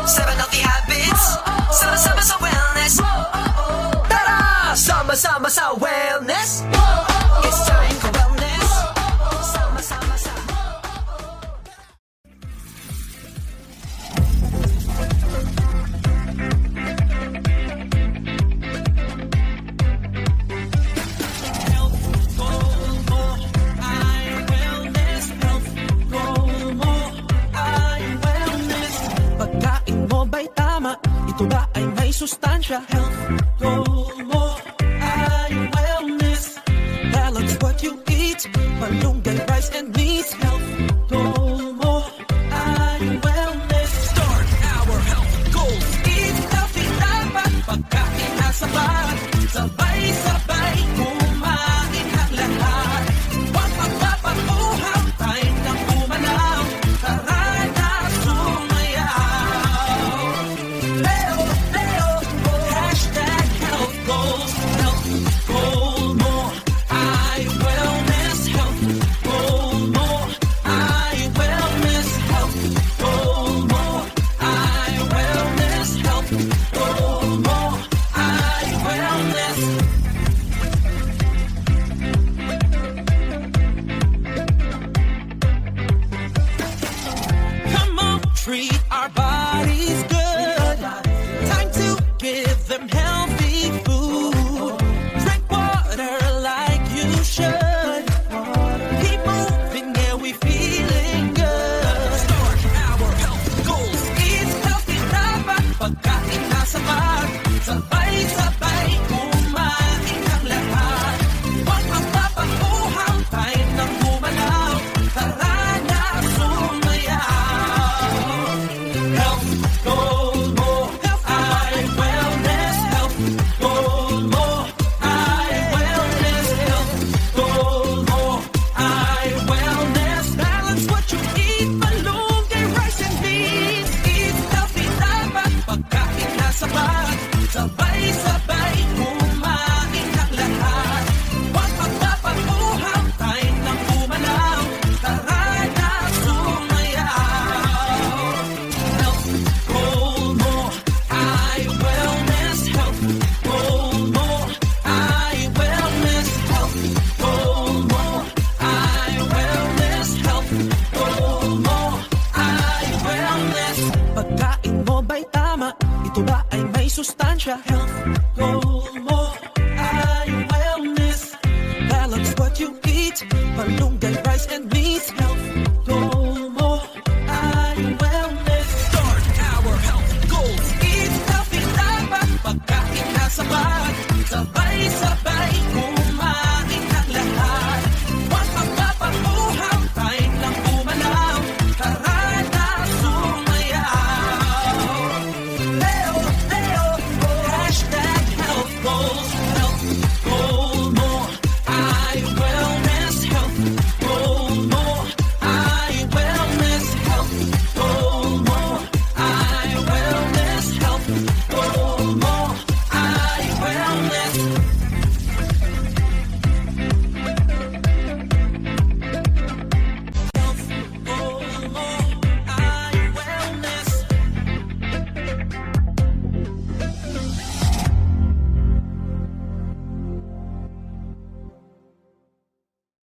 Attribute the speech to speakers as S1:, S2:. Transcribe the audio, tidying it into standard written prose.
S1: 7 healthy habits. Sama-sama sa wellness. Tara! Sama-sama sa wellness. It's time for wellness. Sama-sama sa
S2: ito ba ay may sustansya? Health goal mo ay wellness. Balance what you eat, malunggay, rice and meat. Health goal mo ay wellness. Start our health goals. Eat healthy, dapat pagkain na sapat. Sabay-sabay kumain ang lahat. Huwag magpapakuhaw, tayo nang umalaw. Tara na sumayaw. Leo, hashtag health goals. Health goal mo ay wellness. Health goal mo ay wellness. Health goal mo ay wellness. Health goal mo ay wellness. Come on, treat our bodies good. Time to give them healthy food. Drink water like you should. Keep moving, yeah, we feeling good. Start our health goals. Eat healthy, dapat pagkain na sapat. Sabay-sabay kumain ang lahat. Huwag magpapakuhaw, tayo nang gumalaw. Tara na sumayaw. Health goal mo ay wellness. Health goal mo ay wellness. Health goal mo ay wellness. Balance what you eat, malunggay, rice and beans. Eat healthy, dapat pagkain na sapat. Sabay-sabay kumain ang lahat. Huwag magpapakuhaw, tayo nang umalaw. Tara na sumayaw. Health goal mo ay wellness. Health goal mo ay wellness. Health goal mo ay wellness. Health goal mo ay wellness. Pagkain mo ba'y tama? Ito ba ay may sustansya? Health goal mo ay wellness. Balance what you eat, malunggay, rice and meat.